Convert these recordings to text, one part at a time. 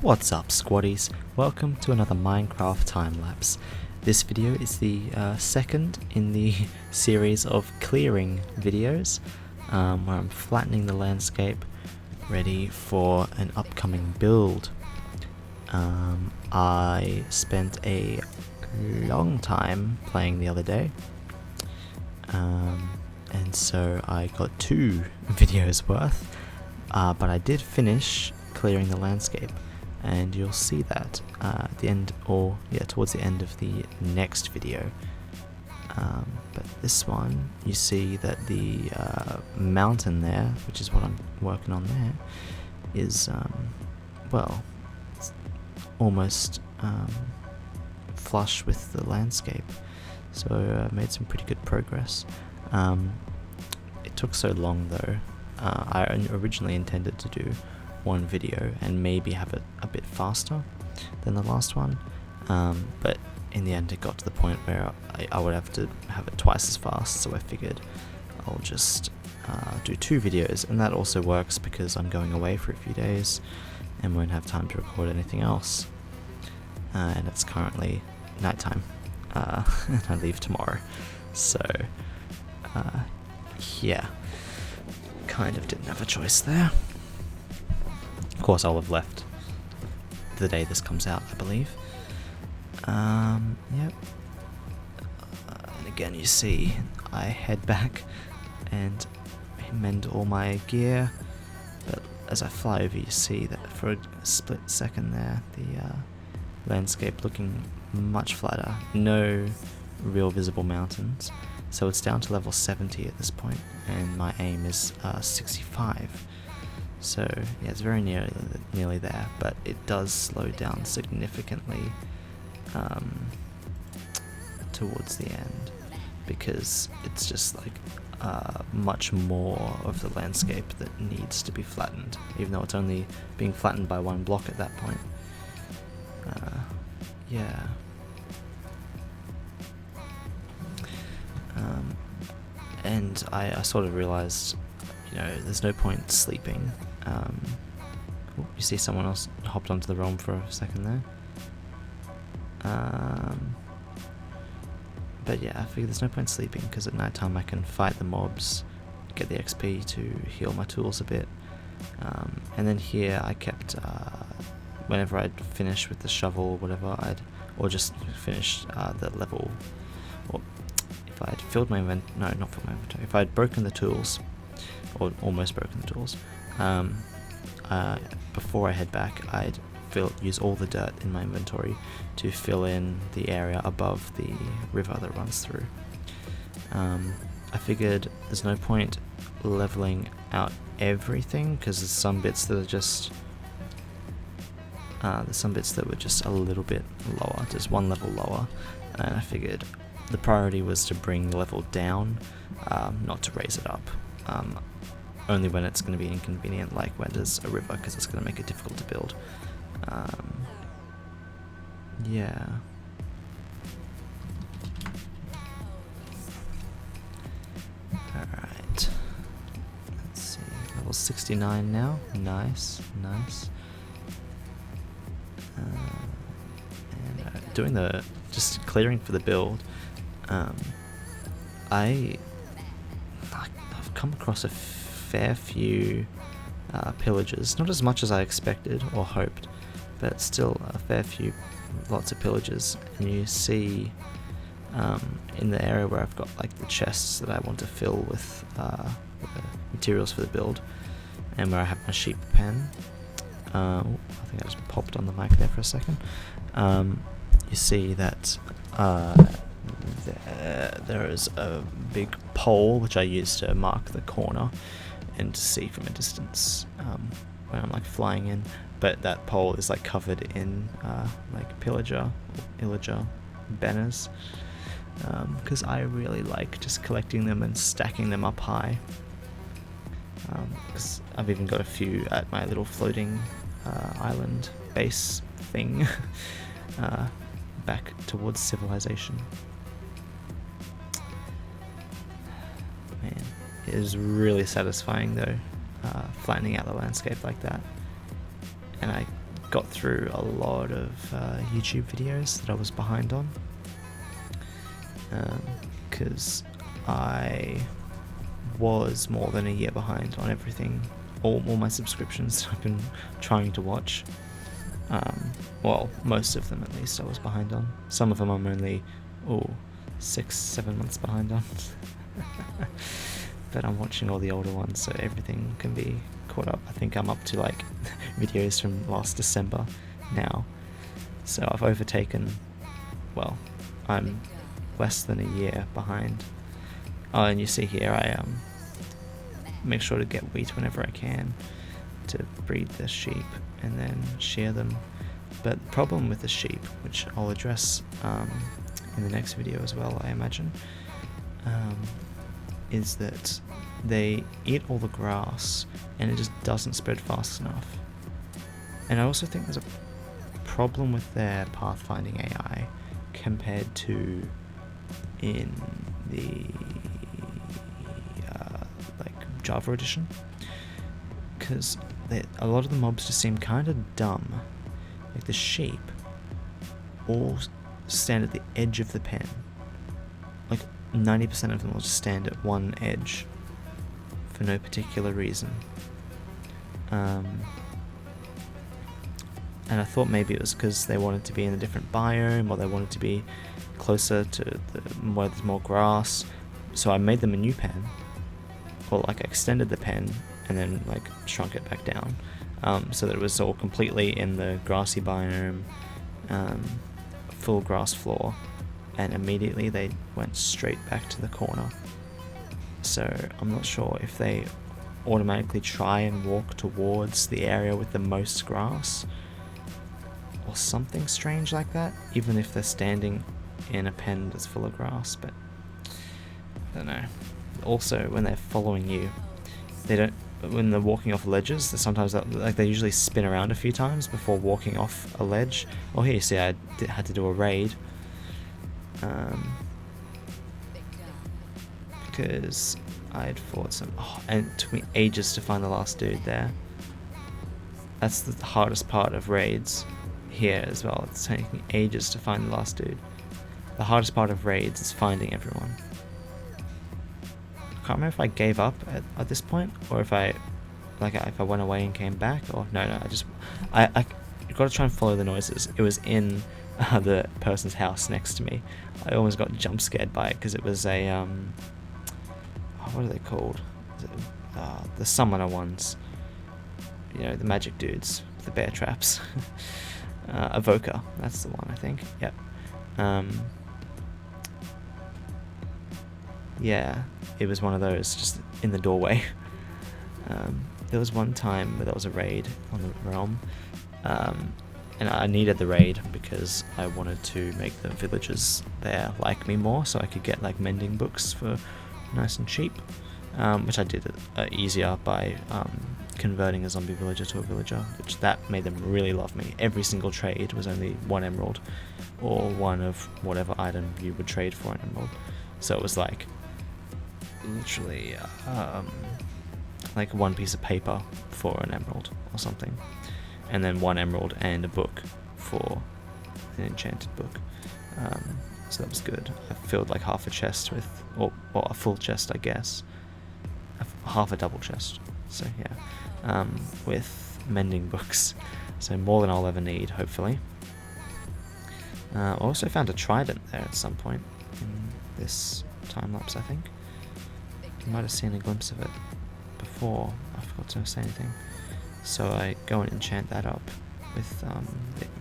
What's up, squaddies? Welcome to another Minecraft time-lapse. This video is the second in the series of clearing videos, where I'm flattening the landscape, ready for an upcoming build. I spent a long time playing the other day, and so I got 2 videos worth, but I did finish clearing the landscape. And you'll see that at the end, or towards the end of the next video. But this one, you see that the mountain there, which is what I'm working on there, is well, it's almost flush with the landscape. So I made some pretty good progress. It took so long though. I originally intended to do one video and maybe have it a bit faster than the last one, but in the end it got to the point where I would have to have it twice as fast, so I figured I'll just do 2 videos, and that also works because I'm going away for a few days and won't have time to record anything else, and it's currently nighttime, and I leave tomorrow, so yeah, kind of didn't have a choice there. Of course, I'll have left the day this comes out, I believe. Yep. And again, you see, I head back and mend all my gear. But as I fly over, you see that for a split second there, the landscape looking much flatter. No real visible mountains. So it's down to level 70 at this point, and my aim is 65. So yeah, it's very nearly there, but it does slow down significantly towards the end, because it's just like much more of the landscape that needs to be flattened, even though it's only being flattened by 1 block at that point. Yeah. And I sort of realized, there's no point sleeping. You see someone else hopped onto the realm for a second there. But yeah, I figured there's no point sleeping, because at night time I can fight the mobs, get the XP to heal my tools a bit. And then here I kept, whenever I'd finish with the shovel or whatever, or just finish the level, or if I had filled my inventory, no, not filled my inventory, if I had broken the tools, or almost broken the tools, before I head back, I'd use all the dirt in my inventory to fill in the area above the river that runs through. I figured there's no point leveling out everything, because there's some bits that are just were just a little bit lower, just 1 level lower, and I figured the priority was to bring the level down, not to raise it up. Only when it's going to be inconvenient, like when there's a river, because it's going to make it difficult to build. Yeah. Alright. Let's see. Level 69 now. Nice, nice. And doing just clearing for the build, I've come across a fair few pillages, not as much as I expected or hoped, but still a fair few, lots of pillages. And you see in the area where I've got like the chests that I want to fill with materials for the build, and where I have my sheep pen, I think I just popped on the mic there for a second, you see that there is a big pole which I use to mark the corner and to see from a distance when I'm like flying in, but that pole is like covered in like pillager or illager banners, because I really like just collecting them and stacking them up high, because I've even got a few at my little floating island base thing back towards civilization. Man, it is really satisfying though, flattening out the landscape like that. And I got through a lot of YouTube videos that I was behind on, because I was more than a year behind on everything, all my subscriptions I've been trying to watch. Well, most of them at least I was behind on. Some of them I'm only 6-7 months behind on. But I'm watching all the older ones, so everything can be caught up. I think I'm up to like videos from last December now, so I've overtaken, well, I'm less than a year behind. Oh, and you see here I make sure to get wheat whenever I can to breed the sheep and then shear them. But the problem with the sheep, which I'll address in the next video as well, I imagine, is that they eat all the grass and it just doesn't spread fast enough. And I also think there's a problem with their pathfinding AI compared to in the like Java edition, because a lot of the mobs just seem kind of dumb. Like the sheep all stand at the edge of the pen. Like 90% of them will just stand at one edge for no particular reason. And I thought maybe it was because they wanted to be in a different biome, or they wanted to be closer to where there's more grass. So I made them a new pen, or like I extended the pen and then like shrunk it back down, so that it was all completely in the grassy biome, full grass floor, and immediately they went straight back to the corner. So I'm not sure if they automatically try and walk towards the area with the most grass, or something strange like that, even if they're standing in a pen that's full of grass. But I don't know. Also, when they're following you, they don't. When they're walking off ledges, they usually spin around a few times before walking off a ledge. Oh, here you see I had to do a raid, because I had fought some. Oh, and it took me ages to find the last dude there. That's the hardest part of raids here as well. It's taking me ages to find the last dude. The hardest part of raids is finding everyone. I can't remember if I gave up at this point, or if I went away and came back, or no, I got to try and follow the noises. It was in the person's house next to me. I almost got jump scared by it because it was a what are they called? The summoner ones. You know, the magic dudes, the bear traps. Evoker, that's the one, I think. Yep. Yeah, it was one of those, just in the doorway. There was one time where there was a raid on the realm, and I needed the raid because I wanted to make the villagers there like me more, so I could get like mending books for nice and cheap, which I did easier by converting a zombie villager to a villager, which that made them really love me. Every single trade was only 1 emerald, or one of whatever item you would trade for an emerald. So it was like literally like 1 piece of paper for an emerald or something, and then 1 emerald and a book for an enchanted book. So that was good. I filled like half a chest with, or a full chest, I guess, half a double chest. So yeah, with mending books, so more than I'll ever need, hopefully. I also found a trident there at some point in this time lapse, I think. You might have seen a glimpse of it before. I forgot to say anything. So I go and enchant that up with,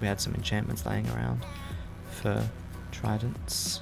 we had some enchantments laying around for tridents.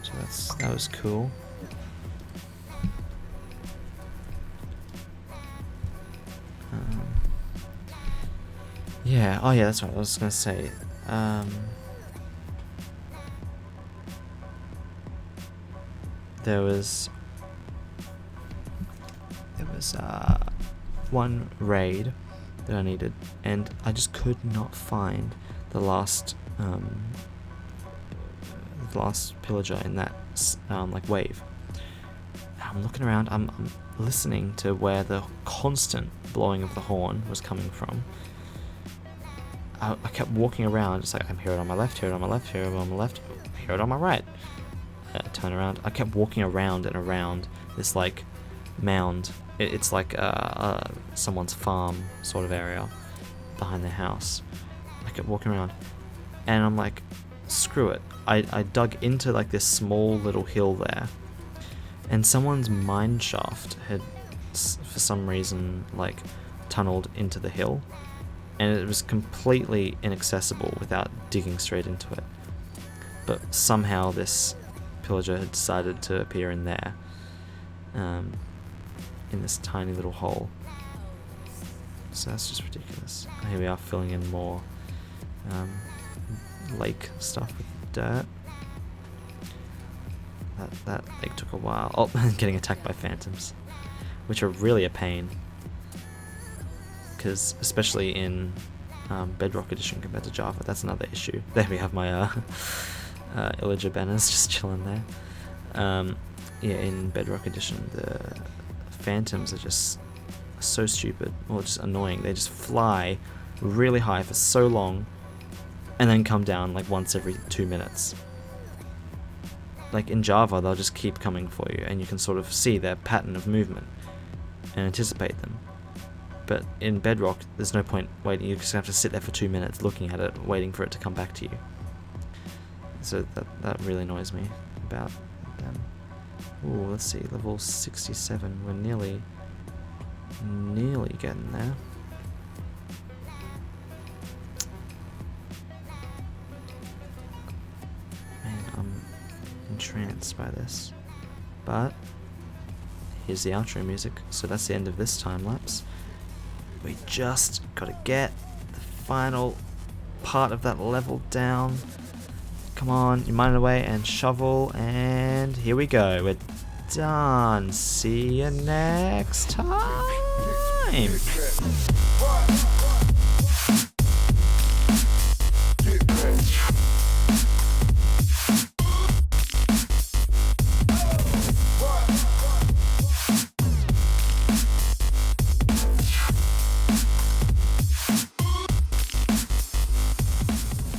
So that was cool. Yeah, oh yeah, that's what I was gonna say. There was one raid that I needed, and I just could not find the last pillager in that like wave. I'm looking around. I'm listening to where the constant blowing of the horn was coming from. I kept walking around. It's like, I hear it on my left, hear it on my left, hear it on my left, hear it on my right. Turn around. I kept walking around and around this like mound. It's like someone's farm sort of area behind their house. I kept walking around, and I'm like, screw it. I dug into like this small little hill there, and someone's mine shaft had, for some reason, like tunneled into the hill, and it was completely inaccessible without digging straight into it. But somehow this pillager had decided to appear in there, in this tiny little hole. So that's just ridiculous. Here we are filling in more lake stuff with dirt. That lake took a while. Oh, getting attacked by phantoms, which are really a pain, because especially in Bedrock Edition compared to Java, that's another issue. There we have my Illager banners just chilling there. Yeah, in Bedrock Edition, the phantoms are just so stupid, or just annoying. They just fly really high for so long, and then come down like once every 2 minutes. Like in Java, they'll just keep coming for you, and you can sort of see their pattern of movement and anticipate them. But in Bedrock, there's no point waiting. You just have to sit there for 2 minutes looking at it, waiting for it to come back to you. So that really annoys me about them. Ooh, let's see, level 67. We're nearly getting there. Man, I'm entranced by this. But here's the outro music. So that's the end of this time lapse. We just gotta get the final part of that level down. Come on, you mine it away and shovel, and here we go. We're done. See you next time.